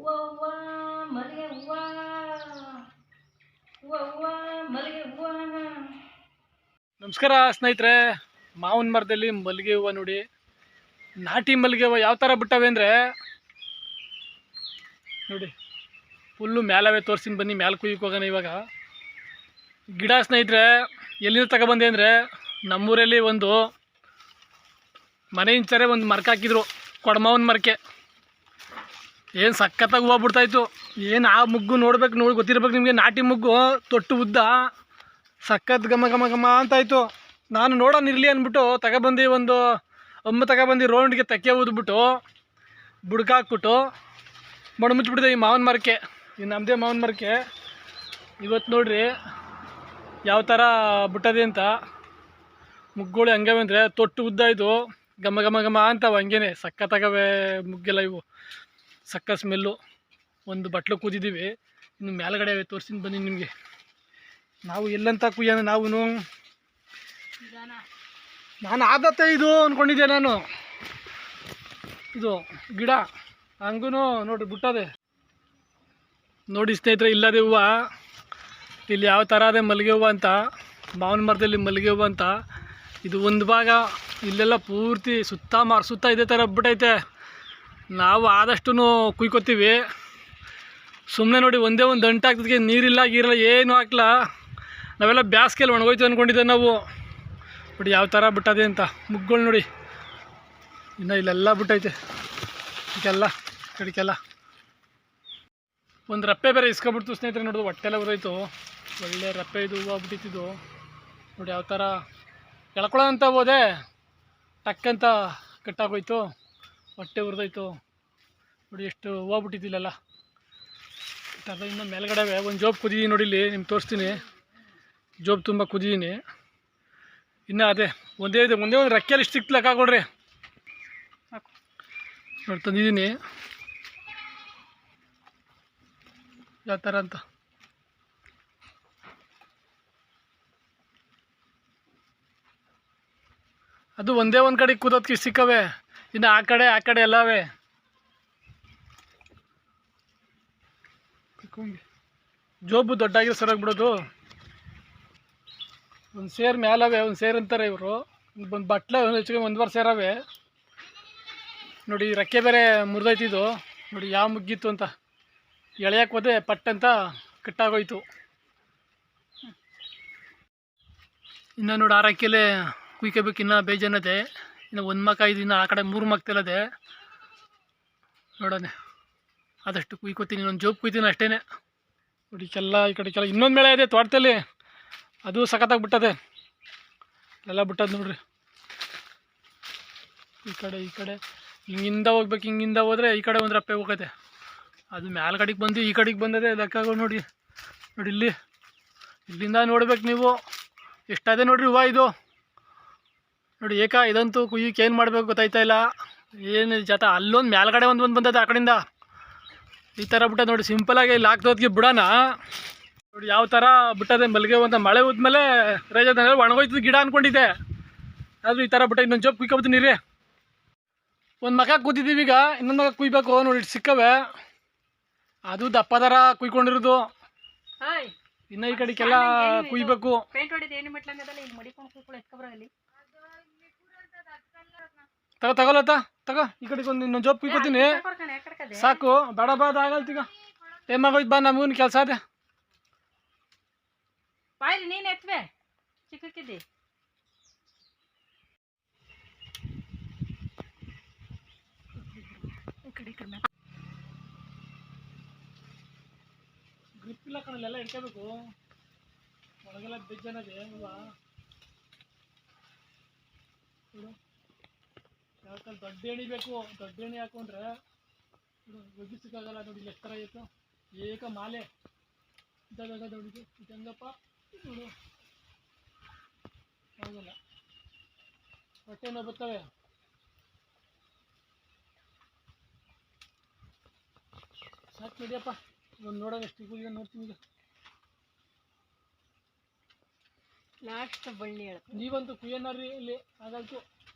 ಹೂವ ಮಲ್ಲಿಗೆ ಹೂವ ಹೂವ ಮಲ್ಲಿಗೆ ಹೂವ. ನಮಸ್ಕಾರ ಸ್ನೇಹಿತರೆ, ಮಾವಿನ ಮರದಲ್ಲಿ ಮಲ್ಲಿಗೆ ಹೂವು ನೋಡಿ. ನಾಟಿ ಮಲ್ಲಿಗೆ ಹೂವು ಯಾವ ಥರ ಬಿಟ್ಟವೆ ಅಂದರೆ ನೋಡಿ, ಫುಲ್ಲು ಮೇಲವೇ. ತೋರಿಸ್ತೀನಿ ಬನ್ನಿ, ಮ್ಯಾಲೆ ಕುಯ್ಯಕ್ಕೆ ಹೋಗೋಣ ಇವಾಗ. ಗಿಡ ಸ್ನೇಹಿತರೆ ಎಲ್ಲಿಂದ ತಗೊಬಂದೆ ಅಂದರೆ, ನಮ್ಮೂರಲ್ಲಿ ಒಂದು ಮನೆ ಇಂಚರೆ ಒಂದು ಮರಕ್ಕೆ ಹಾಕಿದ್ರು, ಕೊಡಮಾವನ ಮರಕ್ಕೆ. ಏನು ಸಖತ್ತಾಗಿ ಹೂವು ಬಿಡ್ತಾಯಿತ್ತು. ಏನು ಆ ಮುಗ್ಗು ನೋಡಿ ಗೊತ್ತಿರ್ಬೇಕು ನಿಮಗೆ. ನಾಟಿ ಮುಗ್ಗು, ತೊಟ್ಟು ಉದ್ದ, ಸಖತ್ ಘಮ ಘಮ ಘಮ ಅಂತಾಯಿತು. ನಾನು ನೋಡೋಣ ಇರಲಿ ಅಂದ್ಬಿಟ್ಟು ತಗೊಬಂದು ಒಂದು ತಗೊಬಂದು ರೌಂಡ್ಗೆ ತೆಕ್ಕೆ ಊದ್ಬಿಟ್ಟು ಬುಡ್ಕಾಕ್ಬಿಟ್ಟು ಮುಚ್ಚಿಬಿಟ್ಟಿದೆ ಈ ಮಾವಿನ ಮರಕ್ಕೆ, ಈ ನಮ್ಮದೇ ಮಾವಿನ ಮರಕ್ಕೆ. ಇವತ್ತು ನೋಡ್ರಿ ಯಾವ ಥರ ಬಿಟ್ಟದೆ ಅಂತ. ಮುಗ್ಗುಗಳು ಹಂಗವೆ ಅಂದರೆ ತೊಟ್ಟು ಉದ್ದ ಇದು, ಘಮ ಘಮ ಘಮ ಅಂತಾವೆ. ಹಂಗೇನೆ ಸಖತ್ತಾಗವೆ ಮುಗ್ಗೆಲ್ಲ ಇವು, ಸಕ್ಕ ಸ್ಮೆಲ್ಲು. ಒಂದು ಬಟ್ಲು ಕೂದಿದ್ದೀವಿ, ಇನ್ನು ಮೇಲ್ಗಡೆ ತೋರಿಸ್ತೀನಿ ಬನ್ನಿ ನಿಮಗೆ. ನಾವು ಎಲ್ಲಂತ ಕುಯ್ಯೋಣ ನಾವು. ನಾನು ಆದತ್ತೆ ಇದು ಅಂದ್ಕೊಂಡಿದ್ದೆ ನಾನು. ಇದು ಗಿಡ ಹಂಗೂ ನೋಡಿರಿ ಬಿಟ್ಟದೆ ನೋಡಿ ಸ್ನೇಹಿತರೆ. ಇಲ್ಲದೆ ಹೂವು ಇಲ್ಲಿ ಯಾವ ಥರ ಅದೇ ಮಲ್ಲಿಗೆ ಹೂವು ಅಂತ, ಮಾವಿನ ಮರದಲ್ಲಿ ಮಲ್ಲಿಗೆ ಹೂವು ಅಂತ. ಇದು ಒಂದು ಭಾಗ, ಇಲ್ಲೆಲ್ಲ ಪೂರ್ತಿ ಸುತ್ತ ಇದೇ ಥರ ಬಿಟ್ಟೈತೆ. ನಾವು ಆದಷ್ಟು ಕುಯ್ಕೋತೀವಿ. ಸುಮ್ಮನೆ ನೋಡಿ ಒಂದೇ ಒಂದು ದಂಟು ಹಾಕ್ತದಕ್ಕೆ ನೀರಿಲ್ಲ ಗೀರಿಲ್ಲ ಏನೂ ಹಾಕ್ಲ. ನಾವೆಲ್ಲ ಬ್ಯಾಸ್ಗೆಲ್ಲಿ ಒಣಗೋಯ್ತು ಅಂದ್ಕೊಂಡಿದ್ದೆ ನಾವು. ನೋಡಿ ಯಾವ ಥರ ಬಿಟ್ಟದೆ ಅಂತ ಮುಗ್ಗಳು ನೋಡಿ. ಇನ್ನು ಇಲ್ಲೆಲ್ಲ ಬಿಟ್ಟೈತೆ, ಇದೆಲ್ಲ ಕಡಿಕೆಲ್ಲ. ಒಂದು ರಪ್ಪೆ ಬೇರೆ ಇಸ್ಕೊಬಿಡ್ತು ಸ್ನೇಹಿತರೆ. ನೋಡಿದು ಹೊಟ್ಟೆಲ್ಲ ಉರಿದೋಯ್ತು. ಒಳ್ಳೆ ರಪ್ಪೆ ಇದು ಹೂವು ಬಿಟ್ಟಿದ್ದು ನೋಡಿ. ಯಾವ ಥರ ಎಳ್ಕೊಳ್ಳೋ ಅಂತ ಹೋದೆ, ಟಕ್ಕಂತ ಕಟ್ಟಾಗೋಯ್ತು, ಹೊಟ್ಟೆ ಉರಿದೋಯ್ತು. ನೋಡಿ ಎಷ್ಟು ಹೂವು ಬಿಟ್ಟಿದ್ದಿಲ್ಲ. ಅದು ಇನ್ನು ಮೇಲ್ಗಡೆ ಒಂದು ಜೋಬ್ ಕುದಿದ್ದೀನಿ ನೋಡಿ, ಇಲ್ಲಿ ನಿಮ್ಗೆ ತೋರಿಸ್ತೀನಿ. ಜೋಬ್ ತುಂಬ ಕುದಿದ್ದೀನಿ. ಇನ್ನು ಅದೇ ಒಂದೇ ಒಂದು ರೆಕ್ಕೆಯಲ್ಲಿ ಇಷ್ಟು ಲೆಕ್ಕ ಹಾಕೊಡ್ರಿ. ನೋಡಿ ತಂದಿದ್ದೀನಿ ಯಾವ ಥರ ಅಂತ. ಅದು ಒಂದೇ ಒಂದು ಕಡೆ ಕೂದೋದಕ್ಕೆ ಸಿಕ್ಕವೆ, ಇನ್ನು ಆ ಕಡೆ ಎಲ್ಲವೇ. ಜೋಬು ದೊಡ್ಡಾಗಿರೋ ಸರಾಗ್ಬಿಡೋದು. ಒಂದು ಸೇರು ಮೇಲವೆ, ಒಂದು ಸೇರು ಅಂತಾರೆ ಇವರು. ಒಂದು ಬಟ್ಲೆ ಹೆಚ್ಚಿಗೆ 1 ವರ್ಷ ಸೇರವೆ ನೋಡಿ. ರೆಕ್ಕೆ ಬೇರೆ ಮುರಿದೈತಿದ್ದು ನೋಡಿ. ಯಾವ ಮುಗ್ಗಿತ್ತು ಅಂತ ಎಳೆಯಕ್ಕೆ ಹೋದೆ, ಪಟ್ಟಂತ ಕಟ್ಟಾಗೋಯ್ತು. ಇನ್ನು ನೋಡಿ ಆ ರೆಕ್ಕೆಲೆ ಕುಯ್ಕೋಬೇಕು. ಇನ್ನು ಬೇಜಾನದೆ. ಇನ್ನು ಒಂದು ಮಕ್ಕ ಇದು, ಇನ್ನು ಆ ಕಡೆ 3 ಮಕ್ತಿಲ್ಲದೆ. ನೋಡೋಣ ಆದಷ್ಟು ಕುಯ್ಕೋತೀನಿ. ಇನ್ನೊಂದು ಜೋಬ್ ಕುಯ್ತೀನಿ ಅಷ್ಟೇ ನೋಡಿ. ಈ ಕಡೆ ಇನ್ನೊಂದು ಮೇಳೆ ಇದೆ ತೋಟದಲ್ಲಿ, ಅದು ಸಖತ್ತಾಗಿ ಬಿಟ್ಟದೆ. ಎಲ್ಲ ಬಿಟ್ಟದ್ದು ನೋಡ್ರಿ. ಈ ಕಡೆ ಹಿಂಗಿಂದ ಹೋಗ್ಬೇಕು. ಹಿಂಗಿಂದ ಹೋದರೆ ಈ ಕಡೆ ಒಂದು ರಪ್ಪೆ ಹೋಗತ್ತೆ. ಅದು ಮೇಲ್ಗಡೆಗೆ ಬಂದು ಈ ಕಡೆಗೆ ಬಂದದೆ ಲೆಕ್ಕಗಳು ನೋಡಿ. ಇಲ್ಲಿಂದ ನೋಡ್ಬೇಕು ನೀವು. ಎಷ್ಟಾದೆ ನೋಡ್ರಿ ಹೂವು ಇದು ನೋಡಿ. ಇದಂತೂ ಕುಯ್ಯಕ್ಕೆ ಏನು ಮಾಡಬೇಕು ಗೊತ್ತಾಯ್ತಾ ಇಲ್ಲ. ಏನು ಜಾತ ಅಲ್ಲೊಂದು ಮೇಲ್ಗಡೆ ಒಂದು ಬಂದದೆ ಆ ಕಡೆಯಿಂದ. ಈ ಥರ ಬಿಟ್ಟದೆ ನೋಡಿ. ಸಿಂಪಲಾಗಿ ಇಲ್ಲಿ ಹಾಕ್ದೋದ್ಗೆ ಬಿಡೋಣ ನೋಡಿ. ಯಾವ ಥರ ಬಿಟ್ಟದೆ ಮಲ್ಲಿಗೆ ಹೂವು ಅಂತ. ಮಳೆ ಹೋದ್ಮೇಲೆ ರೈಜದಲ್ಲಿ ಒಣಗೋಯ್ತದ ಗಿಡ ಅಂದ್ಕೊಂಡಿದ್ದೆ, ಆದರೂ ಈ ಥರ ಬಿಟ್ಟ. ಇನ್ನೊಂದು ಜೋಬ್ ಕುಯ್ಕೊಬತ್ತೀನಿ ರೀ. ಒಂದು ಮಕ ಕೂತಿದ್ದೀವಿ, ಈಗ ಇನ್ನೊಂದು ಮಕ ಕುಯ್ಬೇಕು ನೋಡಿ. ಸಿಕ್ಕವೆ, ಅದು ದಪ್ಪ ಥರ ಕುಯ್ಕೊಂಡಿರೋದು. ಇನ್ನು ಈ ಕಡೆಗೆಲ್ಲ ಕುಯ್ಬೇಕು. ತಗೊಳತ್ತ ತಗೋ. ಈ ಕಡೆಗೆ ಒಂದು ಇನ್ನೊಂದು ಜೋಬ್ ಕುಯ್ಕೋತೀನಿ ಸಾಕು. ಬೇಡ ಆಗಲ್ತೀಗ ಟೈಮ್ ಆಗೋಯ್ತು. ಬಾ, ನಮಗೂ ಕೆಲಸ ಅದೇ. ನೀನು ಎತ್ವೆ ಚಿಕ್ಕಕ್ಕಿದ್ದಿ. ಗ್ರಿಪ್ ಇಲ್ಲ ಕಣಲ್ಲೆಲ್ಲ ಇಟ್ಕೋಬೇಕು. ಒಳಗೆಲ್ಲ ಬೆಜ್ಜನದೆ ಹೂವು. ಯಾವ ಥರ ದೊಡ್ಡ ಎಣ್ಣೆ ಬೇಕು. ದೊಡ್ಡ ಎಣ್ಣೆ ಹಾಕೊಂಡ್ರೆ ಒಗಿಸಕ್ಕಾಗಲ್ಲ ನೋಡಿ. ಇಲ್ಲಿ ಎಷ್ಟು ಥರ ಇತ್ತು. ಏಕ ಮಾಲೆ ದೊಡ್ಡದು ಹೆಂಗಪ್ಪ ನೋಡು. ಹೌದಲ್ಲ, ಹೊಟ್ಟೆ ನೋವು ಬರ್ತವೆ. ಸಾಕು ನಡಿಯಪ್ಪ. ಒಂದು ನೋಡೋಣ ಎಷ್ಟು ಈಗ ನೋಡ್ತೀನಿ. ಈಗ ಲಾಸ್ಟ್ ಬಳ್ಳಿ ನೀವಂತೂ ಕುಯ್ಯನಾರಿ ಇಲ್ಲಿ ಆಗಾಯ್ತು.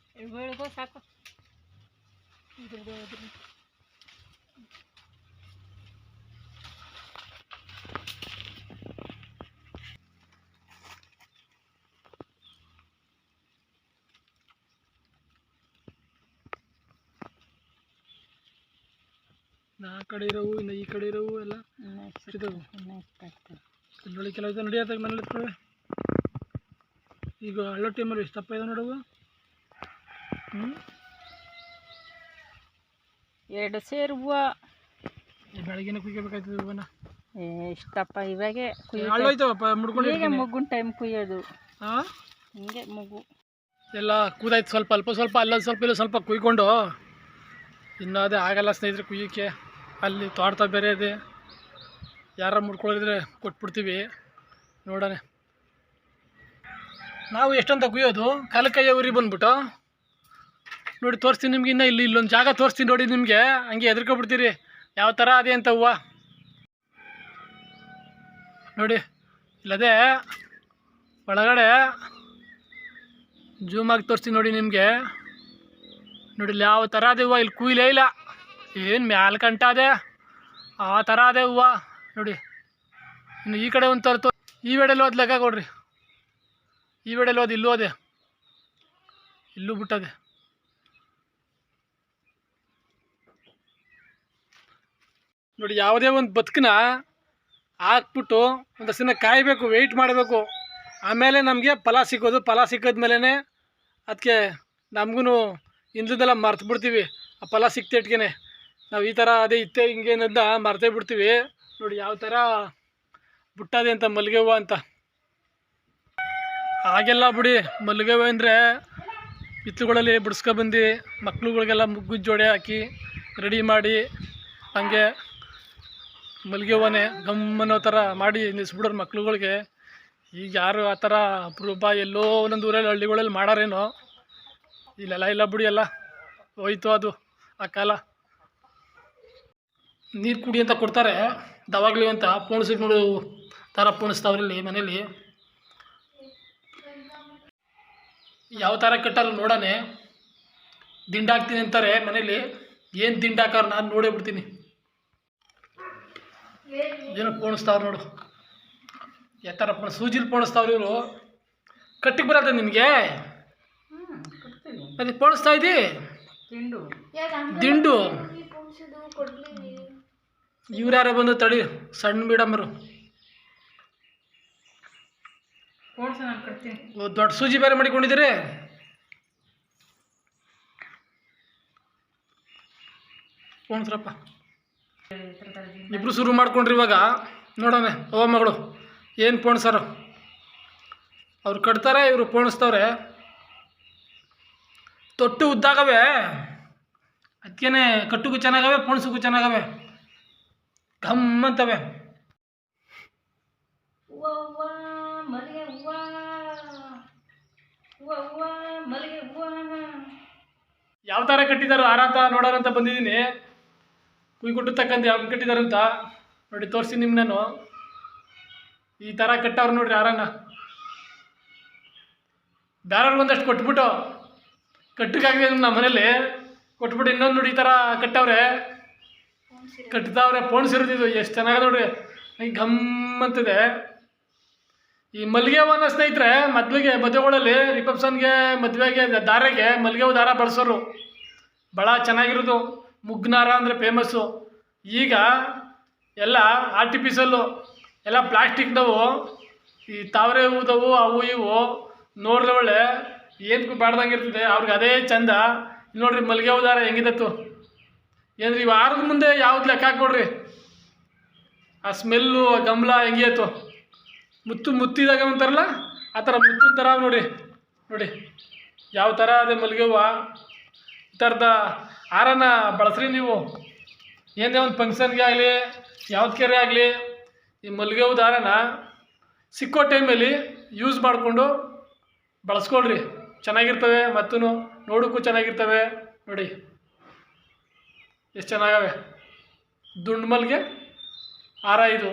ಹೇಳ್ಕೋ ಸಾಕು. ಆ ಕಡೆ ಇರೋವು ಇನ್ನು ಈ ಕಡೆ ಇರೋವು ಎಲ್ಲ ಇದಾವೆ. ಇಲ್ಲಿ ಕೆಲವು ನಡೆಯೋದಾಗ ಮನೇಲಿ ಇರ್ತವೆ. ಈಗ ಹಳ್ಳೋ ಟೈಮಲ್ಲಿ ಎಷ್ಟು ದಪ್ಪ ಇದೆ ನೋಡವು. ಎರಡು ಸೇರು ಹೂವು ಬೆಳಗ್ಗೆನೇ ಕುಯ್ಕೋಬೇಕಾಯ್ತದೆ ಹೂವನ್ನ. ಇಷ್ಟಪ್ಪ ಇವಾಗೆ ಹಳ್ಳೋಯ್ತವಪ್ಪ ಮುಡ್ಕೊಂಡು. ಈಗ ಮಗುನ ಟೈಮ್ ಕುಯ್ಯೋದು. ಹಾಂ ಹಿಂಗೆ ಮಗು ಎಲ್ಲ ಕೂದಾಯ್ತು. ಸ್ವಲ್ಪ ಅಲ್ಪ ಸ್ವಲ್ಪ ಅಲ್ಲೊಂದು ಸ್ವಲ್ಪ ಇಲ್ಲ ಸ್ವಲ್ಪ ಕುಯ್ಕೊಂಡು. ಇನ್ನೂ ಅದೇ ಆಗಲ್ಲ ಸ್ನೇಹಿತರೆ ಕುಯ್ಯೋಕ್ಕೆ. ಅಲ್ಲಿ ತೋಟ ಬೇರೆ ಇದೆ. ಯಾರು ಮುಡ್ಕೊಳ್ಳಿದ್ರೆ ಕೊಟ್ಬಿಡ್ತೀವಿ. ನೋಡೋಣ ನಾವು ಎಷ್ಟಂತ ಕುಯ್ಯೋದು. ಕಾಲಕ್ಕಯ್ಯ ಊರಿಗೆ ಬಂದ್ಬಿಟ್ಟು ನೋಡಿ ತೋರಿಸ್ತೀನಿ ನಿಮ್ಗೆ. ಇನ್ನೂ ಇಲ್ಲೊಂದು ಜಾಗ ತೋರಿಸ್ತೀನಿ ನೋಡಿ ನಿಮಗೆ. ಹಂಗೆ ಹೆದರ್ಕೊಬಿಡ್ತೀರಿ ಯಾವ ಥರ ಅದೇ ಅಂತ ಹೂವು ನೋಡಿ. ಇಲ್ಲದೆ ಒಳಗಡೆ ಜೂಮಾಗಿ ತೋರಿಸ್ತೀನಿ ನೋಡಿ ನಿಮಗೆ. ನೋಡಿ ಇಲ್ಲಿ ಯಾವ ಥರ ಅದೇ ಹೂವು. ಇಲ್ಲಿ ಕುಯ್ಲೇ ಇಲ್ಲ. ಏನು ಮ್ಯಾಲ ಕಂಟ ಅದೇ ಆ ಥರ ಅದೇ ಹೂವು ನೋಡಿ. ಇನ್ನು ಈ ಕಡೆ ಒಂದು ಥರ ಈ ವೇಳೆಲ್ಲಿ ಹೋದ್ ಲೆಕ್ಕ ಕೊಡ್ರಿ. ಈ ವೇಳೆಲ್ಲಿ ಹೋದ್ ಇಲ್ಲೂ ಅದೇ ಇಲ್ಲೂ ಬಿಟ್ಟದೆ. ನೋಡಿ ಯಾವುದೇ ಒಂದು ಬದುಕನ್ನ ಹಾಕ್ಬಿಟ್ಟು ಒಂದಷ್ಟು ದಿನ ಕಾಯಬೇಕು, ವೆಯ್ಟ್ ಮಾಡಬೇಕು. ಆಮೇಲೆ ನಮಗೆ ಫಲ ಸಿಕ್ಕೋದು. ಫಲ ಸಿಕ್ಕಿದ್ಮೇಲೆ ಅದಕ್ಕೆ ನಮಗೂ ಹಿಂದೆಲ್ಲ ಮರ್ತು ಬಿಡ್ತೀವಿ. ಆ ಫಲ ಸಿಕ್ತಿಟ್ಗೆ ನಾವು ಈ ಥರ ಅದೇ ಇತ್ತೆ ಹಿಂಗೇನದ ಮರ್ತೇ ಬಿಡ್ತೀವಿ. ನೋಡಿ ಯಾವ ಥರ ಬಿಟ್ಟದೆ ಅಂತ ಮಲ್ಲಿಗೆ ಹೂವು ಅಂತ. ಹಾಗೆಲ್ಲ ಬಿಡಿ. ಮಲ್ಲಿಗೆ ಹೂವು ಅಂದರೆ ಹಿತ್ತಲುಗಳಲ್ಲಿ ಬಿಡಿಸ್ಕೊಬಂದು ಮಕ್ಳುಗಳಿಗೆಲ್ಲ ಮುಗ್ಗು ಜೋಡಿ ಹಾಕಿ ರೆಡಿ ಮಾಡಿ ಹಂಗೆ ಮಲ್ಲಿಗೆ ಹೂವನೇ ಗಮ್ಮನೋ ಥರ ಮಾಡಿ ನಿಲ್ಲಿಸ್ಬಿಡೋರು ಮಕ್ಳುಗಳಿಗೆ. ಈಗ ಯಾರು ಆ ಥರ ಅಪರೂಪ ಎಲ್ಲೋ ಒಂದೊಂದು ಊರಲ್ಲಿ ಹಳ್ಳಿಗಳಲ್ಲಿ ಮಾಡಾರೇನೋ. ಇಲ್ಲೆಲ್ಲ ಇಲ್ಲ ಬಿಡಿ. ಎಲ್ಲ ಹೋಯ್ತು ಅದು ಆ ಕಾಲ. ನೀರು ಕುಡಿ ಅಂತ ಕೊಡ್ತಾರೆ ದವಾಗ್ಲಿ ಅಂತ. ಪೋಣಿಸಿಗೆ ನೋಡು ಥರ ಪೋಣಿಸ್ತಾವ್ರಲ್ಲಿ ಮನೇಲಿ. ಯಾವ ಥರ ಕಟ್ಟಾರ ನೋಡೋಣ. ದಿಂಡು ಹಾಕ್ತೀನಿ ಅಂತಾರೆ ಮನೇಲಿ. ಏನು ದಿಂಡು ಹಾಕೋರು ನಾನು ನೋಡೇ ಬಿಡ್ತೀನಿ. ಏನೋ ಪೋಣಿಸ್ತಾವ್ರು ನೋಡು. ಯಾವ ಥರ ಸೂಜಿಲಿ ಪೋಣಿಸ್ತಾವ್ರು ಇವರು. ಕಟ್ಟಿಗೆ ಬರತ್ತೆ ನಿನಗೆ. ಅದೇ ಪೋಣಿಸ್ತಾ ಇದ್ದಿ ದಿಂಡು. ಇವ್ರು ಯಾರೋ ಬಂದು ತಡಿ ಸಣ್ಣ ಮೇಡಮರು. ದೊಡ್ಡ ಸೂಜಿ ಬೇರೆ ಮಾಡಿಕೊಂಡಿದ್ದೀರಿ. ಪೋಣಿಸ್ರಪ್ಪ ಇಬ್ರು ಶುರು ಮಾಡ್ಕೊಂಡ್ರಿ ಇವಾಗ. ನೋಡೋಣ ಓ ಮಗಳು ಏನು ಪೋಣಿಸಾರು. ಅವ್ರು ಕಟ್ತಾರೆ ಇವರು ಪೋಣಿಸ್ತವ್ರೆ. ತೊಟ್ಟು ಉದ್ದಾಗವೆ ಅದಕ್ಕೇನೆ ಕಟ್ಟುಗೂ ಚೆನ್ನಾಗವೆ ಪೋಣಿಸೋಕ್ಕೂ ಚೆನ್ನಾಗವೆ. ಗಮ್ಮಂತವೆ. ಯಾವ ಥರ ಕಟ್ಟಿದಾರೋ ಹಾರ ಅಂತ ನೋಡೋಣ ಅಂತ ಬಂದಿದ್ದೀನಿ. ಕುಯ್ಕೊಟ್ಟು ತಕ್ಕಂತ ಯಾವ ಕಟ್ಟಿದಾರಂತ ನೋಡಿ ತೋರಿಸಿ ನಿಮ್ಗೆ ನಾನು. ಈ ಥರ ಕಟ್ಟವ್ರು ನೋಡ್ರಿ ಹಾರನ. ಬೇರೆಯವ್ರಿಗೆ ಒಂದಷ್ಟು ಕೊಟ್ಬಿಟ್ಟು ಕಟ್ಟಿಗಾಗಿದೆ ನಮ್ಮ ಮನೇಲಿ ಕೊಟ್ಬಿಟ್ಟು ಇನ್ನೊಂದು ನೋಡಿ ಈ ಥರ ಕಟ್ಟವ್ರೆ. ಕಟ್ತಾವ್ರೆ ಪೋಣಿಸಿರೋದಿದು ಎಷ್ಟು ಚೆನ್ನಾಗಿದೆ ನೋಡ್ರಿ. ಈಗ ಗಮ್ಮಂತಿದೆ. ಈ ಮಲ್ಲಿಗೆ ಹೂವನ್ನ ಸ್ನೇಹಿತರೆ ಮೊದಲಿಗೆ ಮದುವೆಗಳಲ್ಲಿ ರಿಸೆಪ್ಷನ್ಗೆ ಮದುವೆಗೆ ದಾರೆಗೆ ಮಲ್ಲಿಗೆ ಹೂ ದಾರ ಬಳಸೋರು. ಭಾಳ ಚೆನ್ನಾಗಿರೋದು. ಮುಗ್ನಾರ ಅಂದರೆ ಫೇಮಸ್ಸು. ಈಗ ಎಲ್ಲ ಆರ್ಟಿಫಿಷಲ್ಲು ಎಲ್ಲ ಪ್ಲಾಸ್ಟಿಕ್ದವು. ಈ ತಾವರೆ ಹೂದವು ಅವು ಇವು ನೋಡಿದ್ರೆ ಒಳ್ಳೆ ಏನಕ್ಕೂ ಬೇಡ್ದಂಗೆ ಇರ್ತದೆ. ಅವ್ರಿಗೆ ಅದೇ ಚಂದ. ನೋಡ್ರಿ ಮಲ್ಲಿಗೆ ಹೂ ದಾರ ಹೆಂಗಿದತ್ತು. ಏನ್ರಿ ಇವು ಆರದ ಮುಂದೆ ಯಾವ್ದು ಲೆಕ್ಕ ಹಾಕ್ಕೊಡ್ರಿ. ಆ ಸ್ಮೆಲ್ಲು ಆ ಗಮಲ ಹೆಂಗಿತ್ತು. ಮುತ್ತಿದಾಗ ಅಂತಾರಲ್ಲ ಆ ಥರ ಮುತ್ತಿನ ಥರ ನೋಡಿ. ನೋಡಿ ಯಾವ ಥರ ಅದೇ ಮಲ್ಲಿಗೆ ಹೂವು. ಈ ಥರದ ಹಾರನ ಬಳಸ್ರಿ ನೀವು. ಏನೇ ಒಂದು ಫಂಕ್ಷನ್ಗೆ ಆಗಲಿ ಯಾವುದಕ್ಕೆ ಆಗಲಿ ಈ ಮಲ್ಲಿಗೆ ಹೂ ದಾರನ ಸಿಕ್ಕೋ ಟೈಮಲ್ಲಿ ಯೂಸ್ ಮಾಡಿಕೊಂಡು ಬಳಸ್ಕೊಳ್ರಿ. ಚೆನ್ನಾಗಿರ್ತವೆ ಮತ್ತು ನೋಡೋಕ್ಕೂ ಚೆನ್ನಾಗಿರ್ತವೆ. ನೋಡಿ ಎಷ್ಟು ಚೆನ್ನಾಗವೆ. ದುಂಡು ಮಲ್ಲಿಗೆ ಹಾರ ಇದು.